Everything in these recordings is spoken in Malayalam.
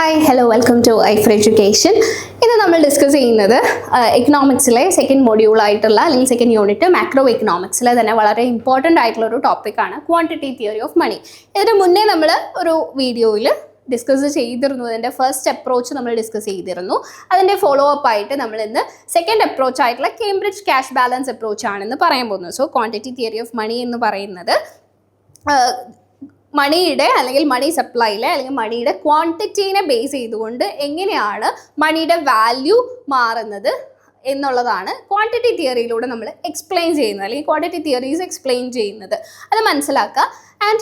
Hi hello welcome to I four education. ഇന്ന് നമ്മൾ ഡിസ്കസ് ചെയ്യുന്നത് എക്കണോമിക്സിലെ സെക്കൻഡ് മൊഡ്യൂളായിട്ടുള്ള അല്ലെങ്കിൽ സെക്കൻഡ് യൂണിറ്റ് മാക്രോ എക്കണോമിക്സിലെ തന്നെ വളരെ ഇമ്പോർട്ടൻ്റ് ആയിട്ടുള്ള ഒരു ടോപ്പിക്കാണ് ക്വാണ്ടിറ്റി തിയറി ഓഫ് മണി. ഇതിന് മുന്നേ നമ്മൾ ഒരു വീഡിയോയിൽ ഡിസ്കസ് ചെയ്തിരുന്നു. അതിൻ്റെ ഫസ്റ്റ് അപ്രോച്ച് നമ്മൾ ഡിസ്കസ് ചെയ്തിരുന്നു. അതിൻ്റെ ഫോളോ അപ്പ് ആയിട്ട് നമ്മൾ ഇന്ന് സെക്കൻഡ് അപ്രോച്ച് ആയിട്ടുള്ള കേംബ്രിഡ്ജ് ക്യാഷ് ബാലൻസ് അപ്രോച്ച് ആണെന്ന് പറയാൻ പോകുന്നത്. So quantity theory of money എന്ന് പറയുന്നത് മണിയുടെ അല്ലെങ്കിൽ മണി സപ്ലൈയിലെ അല്ലെങ്കിൽ മണിയുടെ ക്വാണ്ടിറ്റീനെ ബേസ് ചെയ്തുകൊണ്ട് എങ്ങനെയാണ് മണിയുടെ വാല്യൂ മാറുന്നത് എന്നുള്ളതാണ് ക്വാണ്ടിറ്റി തിയറിയിലൂടെ നമ്മൾ എക്സ്പ്ലെയിൻ ചെയ്യുന്നത് അല്ലെങ്കിൽ ക്വാണ്ടിറ്റി തിയറീസ് എക്സ്പ്ലെയിൻ ചെയ്യുന്നത്. അത് മനസ്സിലാക്കുക. ആൻഡ്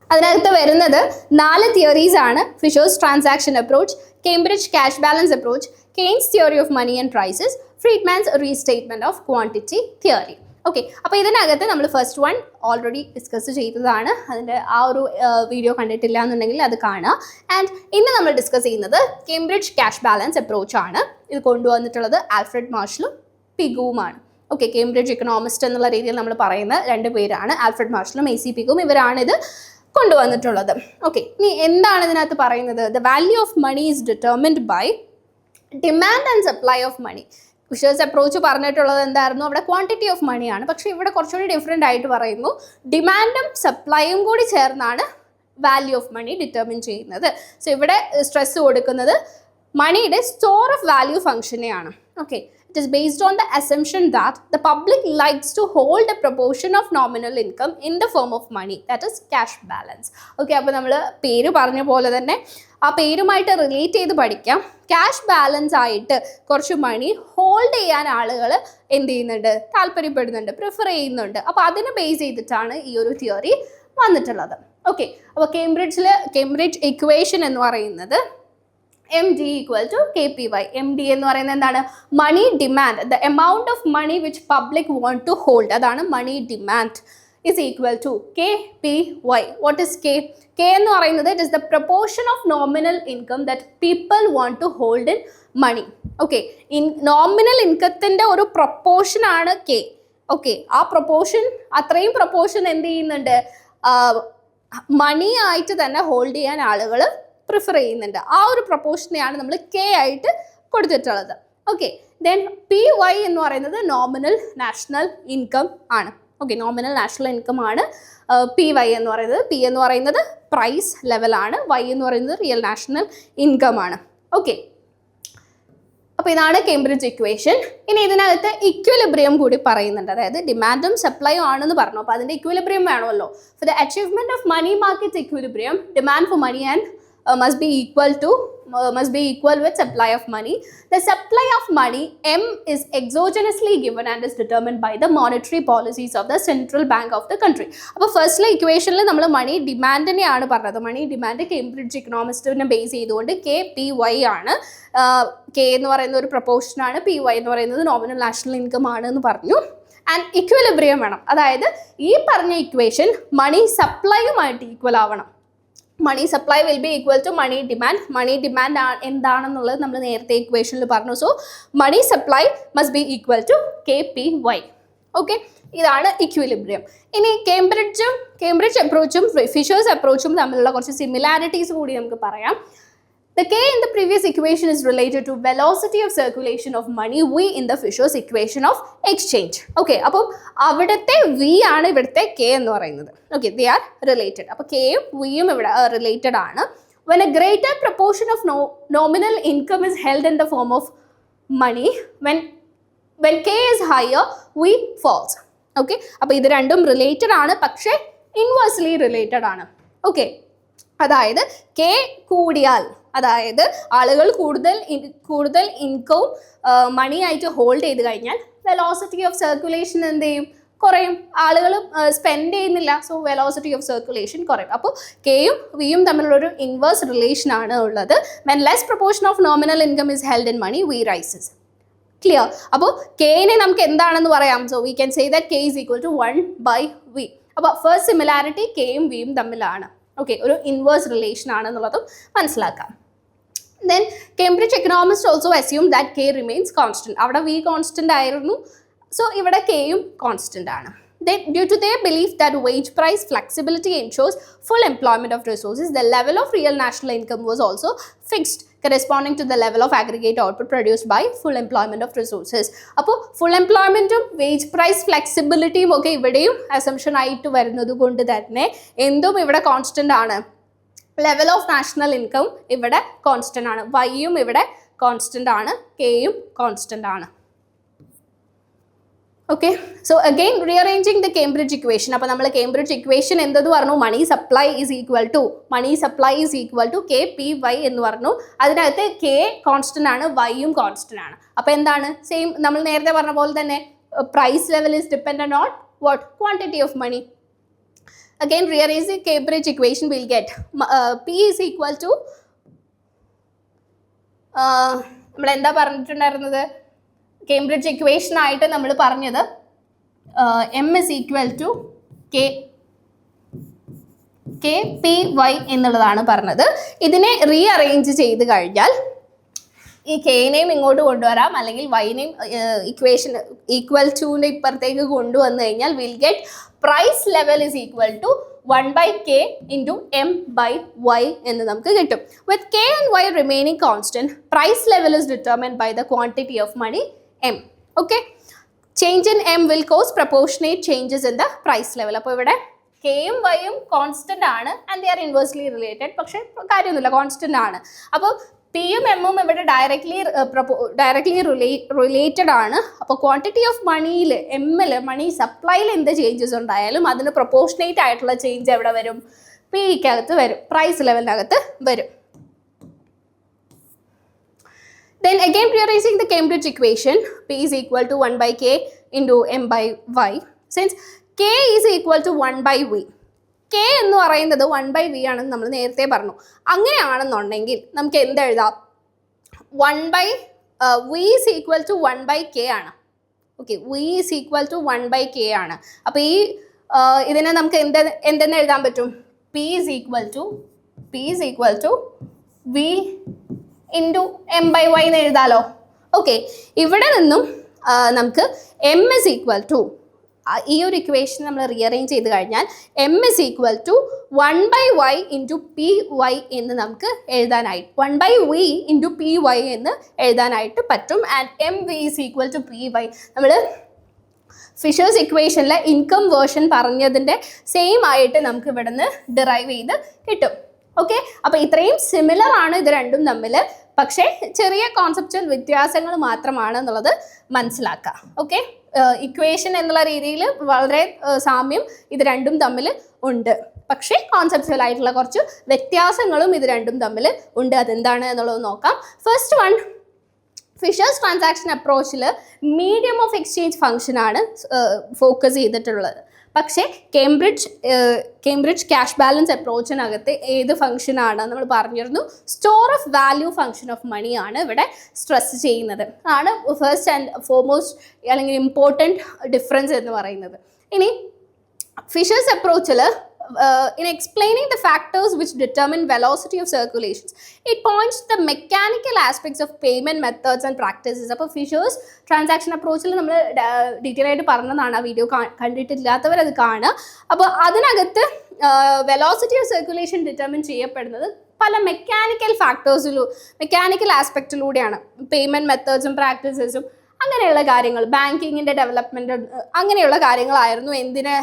അതിനകത്ത് വരുന്നത് 4 തിയറീസ് ആണ്: Fisher's transaction approach, Cambridge cash balance approach, Keynes theory of money and prices, Friedman's restatement of quantity theory. Okay, അപ്പോൾ ഇതിനകത്ത് നമ്മൾ ഫസ്റ്റ് വൺ ഓൾറെഡി ഡിസ്കസ് ചെയ്തതാണ്. അതിൻ്റെ ആ ഒരു വീഡിയോ കണ്ടിട്ടില്ല എന്നുണ്ടെങ്കിൽ അത് കാണുക. ആൻഡ് ഇന്ന് നമ്മൾ ഡിസ്കസ് ചെയ്യുന്നത് കേംബ്രിഡ്ജ് ക്യാഷ് ബാലൻസ് അപ്രോച്ച് ആണ്. ഇത് കൊണ്ടുവന്നിട്ടുള്ളത് ആൽഫ്രഡ് മാർഷലും പിഗുവുമാണ്. ഓക്കെ, കേംബ്രിഡ്ജ് എക്കണോമിസ്റ്റ് എന്നുള്ള രീതിയിൽ നമ്മൾ പറയുന്ന 2 പേരാണ്, ആൽഫ്രഡ് മാർഷലും AC പിഗുവും. ഇവരാണിത് കൊണ്ടുവന്നിട്ടുള്ളത്. ഓക്കെ, ഇനി എന്താണ് ഇതിനകത്ത് പറയുന്നത്? The value of money is determined by demand and supply of money. Fisher's approach പറഞ്ഞിട്ടുള്ളത് എന്തായിരുന്നു? അവിടെ ക്വാണ്ടിറ്റി ഓഫ് മണിയാണ്. പക്ഷേ ഇവിടെ കുറച്ചുകൂടി ഡിഫറെൻ്റ് ആയിട്ട് പറയുന്നു. ഡിമാൻഡും സപ്ലൈയും കൂടി ചേർന്നാണ് വാല്യൂ ഓഫ് മണി ഡിറ്റർമിൻ ചെയ്യുന്നത്. സോ ഇവിടെ സ്ട്രെസ് കൊടുക്കുന്നത് മണിയുടെ സ്റ്റോർ ഓഫ് വാല്യൂ ഫംഗ്ഷനെയാണ്. Okay, it is based on the assumption that the public likes to hold a proportion of nominal income in the form of money, that is cash balance. Okay, അപ്പോൾ നമ്മൾ പേര് പറഞ്ഞ പോലെ തന്നെ ആ പേരുമായിട്ട് റിലേറ്റ് ചെയ്ത് പഠിക്കാം. ക്യാഷ് ബാലൻസ് ആയിട്ട് കുറച്ച് മണി ഹോൾഡ് ചെയ്യാൻ ആളുകൾ എന്ത് ചെയ്യുന്നുണ്ട്? താല്പര്യപ്പെടുന്നുണ്ട്, പ്രിഫർ ചെയ്യുന്നുണ്ട്. അപ്പോൾ അതിനെ ബേസ് ചെയ്തിട്ടാണ് ഈ ഒരു തിയറി വന്നിട്ടുള്ളത്. ഓക്കെ, അപ്പോൾ കേംബ്രിഡ്ജ് ഇക്വേഷൻ എന്ന് പറയുന്നത് MD equal to KPY. MD എന്ന് പറയുന്നത് എന്താണ്? Money demand, the amount of money which public want to hold, അതാണ് money demand, is equal to KPY. What is K? K എന്ന് പറയുന്നത് it is the proportion of nominal income that people want to hold in money. Okay, nominal ഇൻകത്തിൻ്റെ ഒരു പ്രൊപ്പോർഷൻ ആണ് K. ഓക്കെ, ആ പ്രൊപ്പോർഷൻ, അത്രയും പ്രൊപ്പോർഷൻ എന്ത് ചെയ്യുന്നുണ്ട്? മണി ആയിട്ട് തന്നെ ഹോൾഡ് ചെയ്യാൻ ആളുകൾ പ്രിഫർ ചെയ്യുന്നുണ്ട്. ആ ഒരു പ്രൊപ്പോർഷനെയാണ് നമ്മൾ K ആയിട്ട് കൊടുത്തിട്ടുള്ളത്. ഓക്കെ, ദെൻ PY എന്ന് പറയുന്നത് നോമിനൽ നാഷണൽ ഇൻകം ആണ്. ഓക്കെ, നോമിനൽ നാഷണൽ ഇൻകം ആണ് PY എന്ന് പറയുന്നത്. P എന്ന് പറയുന്നത് പ്രൈസ് ലെവലാണ്, Y എന്ന് പറയുന്നത് റിയൽ നാഷണൽ ഇൻകം ആണ്. ഓക്കെ, അപ്പോൾ ഇതാണ് കേംബ്രിഡ്ജ് ഇക്വേഷൻ. ഇനി ഇതിനകത്ത് ഇക്വിലിബ്രിയം കൂടി പറയുന്നുണ്ട്. അതായത് ഡിമാൻഡും സപ്ലൈയും ആണെന്ന് പറഞ്ഞു. അപ്പോൾ അതിൻ്റെ ഇക്വിലിബ്രിയം വേണമല്ലോ. For the achievement of money market equilibrium, demand for money and must be equal with supply of money. The supply of money M is exogenously given and is determined by the monetary policies of the central bank of the country. അപ്പോൾ ഫസ്റ്റിലെ ഇക്വേഷനിൽ നമ്മൾ മണി ഡിമാൻഡിനെയാണ് പറഞ്ഞത്. മണി ഡിമാൻഡ് കേംബ്രിഡ്ജ് ഇക്കണോമിസ്റ്റിനെ ബേസ് ചെയ്തുകൊണ്ട് KPY ആണ്. K എന്ന് പറയുന്ന ഒരു പ്രൊപ്പോർഷനാണ്, PY എന്ന് പറയുന്നത് നോമിനൽ നാഷണൽ ഇൻകം ആണ് എന്ന് പറഞ്ഞു. ആൻഡ് ഇക്വിലിബ്രിയം വേണം. അതായത് ഈ പറഞ്ഞ ഇക്വേഷൻ മണി സപ്ലൈയുമായിട്ട് ഈക്വൽ ആവണം. Money supply will be equal to money demand. Money demand എന്താണെന്നുള്ളത് നമ്മൾ നേരത്തെ ഇക്വേഷനിൽ പറഞ്ഞു. So money supply must be equal to KPY. Okay, ഇതാണ് ഇക്വിലിബ്രിയം. ഇനി കേംബ്രിഡ്ജ് അപ്രോച്ചും ഫിഷേഴ്സ് അപ്രോച്ചും തമ്മിലുള്ള കുറച്ച് സിമിലാരിറ്റീസ് കൂടി നമുക്ക് പറയാം. The K in the previous equation is related to velocity of circulation of money, V in the Fisher's equation of exchange. Okay, അപ്പോൾ അവിടുത്തെ V ആണ് ഇവിടുത്തെ K എന്ന് പറയുന്നത്. Okay, they are related. അപ്പോൾ Kയും Vയും ഇവിടെ related ആണ്. When a greater proportion of nominal income is held in the form of money, when K is higher, V falls. Okay, അപ്പോൾ ഇത് രണ്ടും റിലേറ്റഡ് ആണ്, പക്ഷേ ഇൻവേഴ്സ്ലി റിലേറ്റഡ് ആണ്. ഓക്കെ, അതായത് K കൂടിയാൽ, അതായത് ആളുകൾ കൂടുതൽ ഇൻകം മണി ആയിട്ട് ഹോൾഡ് ചെയ്ത് കഴിഞ്ഞാൽ വെലോസിറ്റി ഓഫ് സർക്കുലേഷൻ എന്ത് ചെയ്യും? കുറയും. ആളുകൾ സ്പെൻഡ് ചെയ്യുന്നില്ല, സോ വെലോസിറ്റി ഓഫ് സർക്കുലേഷൻ കുറയും. അപ്പോൾ Kയും Vയും തമ്മിലുള്ളൊരു ഇൻവേഴ്സ് റിലേഷൻ ആണ് ഉള്ളത്. When less proportion of nominal income is held in money, V rises. Clear? അപ്പോൾ Kനെ നമുക്ക് എന്താണെന്ന് പറയാം? So we can say that K is equal to 1/V. അപ്പോൾ ഫസ്റ്റ് സിമിലാരിറ്റി Kയും Vയും തമ്മിലാണ്. ഓക്കെ, ഒരു ഇൻവേഴ്സ് റിലേഷൻ ആണെന്നുള്ളതും മനസ്സിലാക്കാം. Then Cambridge economists also assume that K remains constant. അവിടെ V കോൺസ്റ്റന്റ് ആയിരുന്നു. സോ ഇവിടെ Kയും കോൺസ്റ്റന്റ് ആണ്. Due to their belief that wage price flexibility ensures full employment of resources, the level of real national income was also fixed, corresponding to the level of aggregate output produced by full employment of resources. അപ്പോൾ full employmentും wage price flexibilityയും ഒക്കെ ഇവിടെയും assumption ആയിട്ട് വരുന്നത് കൊണ്ട് തന്നെ എന്തും ഇവിടെ കോൺസ്റ്റന്റ് ആണ്. ലെവൽ ഓഫ് നാഷണൽ ഇൻകം ഇവിടെ കോൺസ്റ്റന്റ് ആണ്, വൈയും ഇവിടെ കോൺസ്റ്റന്റ് ആണ്, കെയും കോൺസ്റ്റന്റ് ആണ്. Okay, so again rearranging the Cambridge equation. അപ്പോൾ നമ്മൾ Cambridge equation എന്തെന്ന് പറഞ്ഞു? Money supply is equal to K P Y എന്ന് പറഞ്ഞു. അതിനകത്ത് കെ കോൺസ്റ്റന്റ് ആണ്, വൈയും കോൺസ്റ്റന്റ് ആണ്. അപ്പോൾ എന്താണ്? സെയിം നമ്മൾ നേരത്തെ പറഞ്ഞ പോലെ തന്നെ price level is dependent on what? Quantity of money. Again rearranging Cambridge equation we'll get P is equal to നമ്മൾ എന്താ പറഞ്ഞിട്ടുണ്ടായിരുന്നത്? കേംബ്രിഡ്ജ് ഇക്വേഷൻ ആയിട്ട് നമ്മൾ പറഞ്ഞത് M is equal to K P Y എന്നുള്ളതാണ് പറഞ്ഞത്. ഇതിനെ റീഅറേഞ്ച് ചെയ്ത് കഴിഞ്ഞാൽ ഈ കെനെയും ഇങ്ങോട്ട് കൊണ്ടുവരാം, അല്ലെങ്കിൽ വൈനെയും ഇക്വേഷൻ ഈക്വൽ ടുവിൻ്റെ ഇപ്പുറത്തേക്ക് കൊണ്ടുവന്നു കഴിഞ്ഞാൽ will get price level is equal to 1/k into m by y എന്ന് നമുക്ക് കിട്ടും. With k and y remaining constant, price level is determined by the quantity of money m. Okay, change in m will cause proportionate changes in the price level. അപ്പോൾ ഇവിടെ കെയും വൈയും കോൺസ്റ്റന്റ് ആണ് and they are inversely related. പക്ഷേ കാര്യമൊന്നുമില്ല, കോൺസ്റ്റന്റ് ആണ്. അപ്പോൾ പിയും എമ്മും ഇവിടെ ഡയറക്ട്ലി റിലേറ്റഡ് ആണ്. അപ്പോൾ ക്വാണ്ടിറ്റി ഓഫ് മണിയിൽ എമ്മിൽ മണി സപ്ലൈയിൽ എന്ത് ചേഞ്ചസ് ഉണ്ടായാലും അതിന് പ്രൊപ്പോർഷനേറ്റ് ആയിട്ടുള്ള ചേഞ്ച് എവിടെ വരും? പിക്കകത്ത് വരും, പ്രൈസ് ലെവലിനകത്ത് വരും. Then again rearranging the Cambridge equation, P is equal to 1/k into m by y. Since k is equal to 1/v, k എന്ന് പറയുന്നത് 1/v ആണെന്ന് നമ്മൾ നേരത്തെ പറഞ്ഞു. അങ്ങനെയാണെന്നുണ്ടെങ്കിൽ നമുക്ക് എന്തെഴുതാം? v is equal to 1/k ആണ്. Okay, v is equal to 1/k ആണ്. അപ്പോൾ ഈ ഇതിനെ നമുക്ക് എന്തെന്ന് എഴുതാൻ പറ്റും? p is equal to v into m by y എന്ന് എഴുതാലോ. ഓക്കെ, ഇവിടെ നിന്നും നമുക്ക് m is equal to ഈ ഒരു ഇക്വേഷൻ നമ്മൾ റീഅറേഞ്ച് ചെയ്ത് കഴിഞ്ഞാൽ m is equal to 1/y into py എന്ന് നമുക്ക് എഴുതാനായിട്ട് 1/v into py എന്ന് എഴുതാനായിട്ട് പറ്റും. And mv is equal to py നമ്മൾ ഫിഷേഴ്സ് ഇക്വേഷനിലെ ഇൻകം വേർഷൻ പറഞ്ഞതിൻ്റെ സെയിം ആയിട്ട് നമുക്ക് ഇവിടെ നിന്ന് ഡിറൈവ് ചെയ്ത് കിട്ടും. ഓക്കെ, അപ്പോൾ ഇത്രയും സിമിലർ ആണ് ഇത് രണ്ടും തമ്മിൽ, പക്ഷേ ചെറിയ കോൺസെപ്റ്റുവൽ വ്യത്യാസങ്ങൾ മാത്രമാണ് എന്നുള്ളത് മനസ്സിലാക്കുക. ഓക്കെ, ഇക്വേഷൻ എന്നുള്ള രീതിയിൽ വളരെ സാമ്യം ഇത് രണ്ടും തമ്മിൽ ഉണ്ട്, പക്ഷേ കോൺസെപ്റ്റുവൽ ആയിട്ടുള്ള കുറച്ച് വ്യത്യാസങ്ങളും ഇത് രണ്ടും തമ്മിൽ ഉണ്ട്. അതെന്താണ് എന്നുള്ളത് നോക്കാം. ഫസ്റ്റ് വൺ, ഫിഷേഴ്സ് ട്രാൻസാക്ഷൻ അപ്രോച്ചിൽ മീഡിയം ഓഫ് എക്സ്ചേഞ്ച് ഫംഗ്ഷനാണ് ഫോക്കസ് ചെയ്തിട്ടുള്ളത്. പക്ഷേ കേംബ്രിഡ്ജ് ക്യാഷ് ബാലൻസ് അപ്രോച്ചിനകത്ത് ഏത് ഫംഗ്ഷനാണ് നമ്മൾ പറഞ്ഞിരുന്നു? Store of value function of money ആണ് ഇവിടെ സ്ട്രെസ് ചെയ്യുന്നത്. ആണ് ഫസ്റ്റ് ആൻഡ് ഫോർമോസ്റ്റ് അല്ലെങ്കിൽ ഇമ്പോർട്ടൻറ്റ് ഡിഫറൻസ് എന്ന് പറയുന്നത്. ഇനി ഫിഷേഴ്സ് അപ്രോച്ചിൽ in explaining the factors which determine velocity of circulations, it points to the mechanical aspects of payment methods and practices. അപ്പോൾ ഫിഷേഴ്സ് ട്രാൻസാക്ഷൻ അപ്രോച്ചിൽ നമ്മൾ ഡീറ്റെയിൽ ആയിട്ട് പറഞ്ഞതാണ്. ആ വീഡിയോ കണ്ടിട്ടില്ലാത്തവർ അത് കാണുക. അപ്പോൾ അതിനകത്ത് വെലോസിറ്റി ഓഫ് സർക്കുലേഷൻ ഡിറ്റർമിൻ ചെയ്യപ്പെടുന്നത് പല മെക്കാനിക്കൽ ആസ്പെക്റ്റിലൂടെയാണ്. പേയ്മെൻറ്റ് മെത്തേഡ്സും പ്രാക്ടീസസും അങ്ങനെയുള്ള കാര്യങ്ങൾ, ബാങ്കിങ്ങിൻ്റെ ഡെവലപ്മെൻറ്റ് അങ്ങനെയുള്ള കാര്യങ്ങളായിരുന്നു എന്തിനെ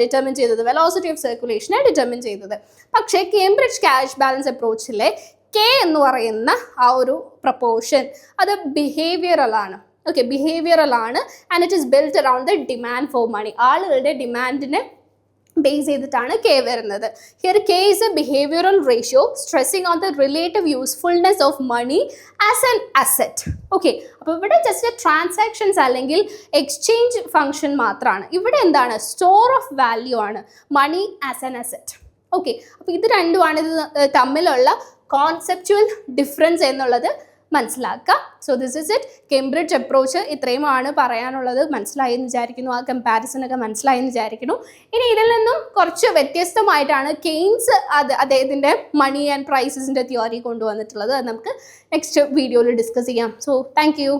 ഡിറ്റർമിൻ ചെയ്തത്? വെലോസിറ്റി ഓഫ് സർക്കുലേഷനെ ഡിറ്റർമിൻ ചെയ്തത്. പക്ഷേ കേംബ്രിഡ്ജ് ക്യാഷ് ബാലൻസ് അപ്രോച്ചിലെ കെ എന്ന് പറയുന്ന ആ ഒരു പ്രപ്പോർഷൻ അത് ബിഹേവിയറൽ ആണ്. ഓക്കെ, ബിഹേവിയറൽ ആണ്. And it is built around the demand for money. ആളുകളുടെ ഡിമാൻഡിനെ ബേസ് ചെയ്തിട്ടാണ് കെ വരുന്നത്. Here K is a behavioural ratio stressing on the relative usefulness of money as an asset. Okay, അപ്പോൾ ഇവിടെ ജസ്റ്റ് ട്രാൻസാക്ഷൻസ് അല്ലെങ്കിൽ എക്സ്ചേഞ്ച് ഫംഗ്ഷൻ മാത്രമാണ്. ഇവിടെ എന്താണ്? സ്റ്റോർ ഓഫ് വാല്യൂ ആണ്, money as an asset. Okay, അപ്പോൾ ഇത് രണ്ടുമാണ് ഇത് തമ്മിലുള്ള കോൺസെപ്റ്റുവൽ ഡിഫറൻസ് എന്നുള്ളത് മനസ്സിലാക്കുക. So this is it. Cambridge approach ഇത്രയുമാണ് പറയാനുള്ളത്. മനസ്സിലായെന്ന് വിചാരിക്കുന്നു, ആ കമ്പാരിസണൊക്കെ മനസ്സിലായെന്ന് വിചാരിക്കുന്നു. ഇനി ഇതിൽ നിന്നും കുറച്ച് വ്യത്യസ്തമായിട്ടാണ് കെയ്ൻസ് അദ്ദേഹത്തിൻ്റെ മണി ആൻഡ് പ്രൈസസിൻ്റെ തിയറി കൊണ്ടുവന്നിട്ടുള്ളത്. അത് നമുക്ക് നെക്സ്റ്റ് വീഡിയോയിൽ ഡിസ്കസ് ചെയ്യാം. So thank you.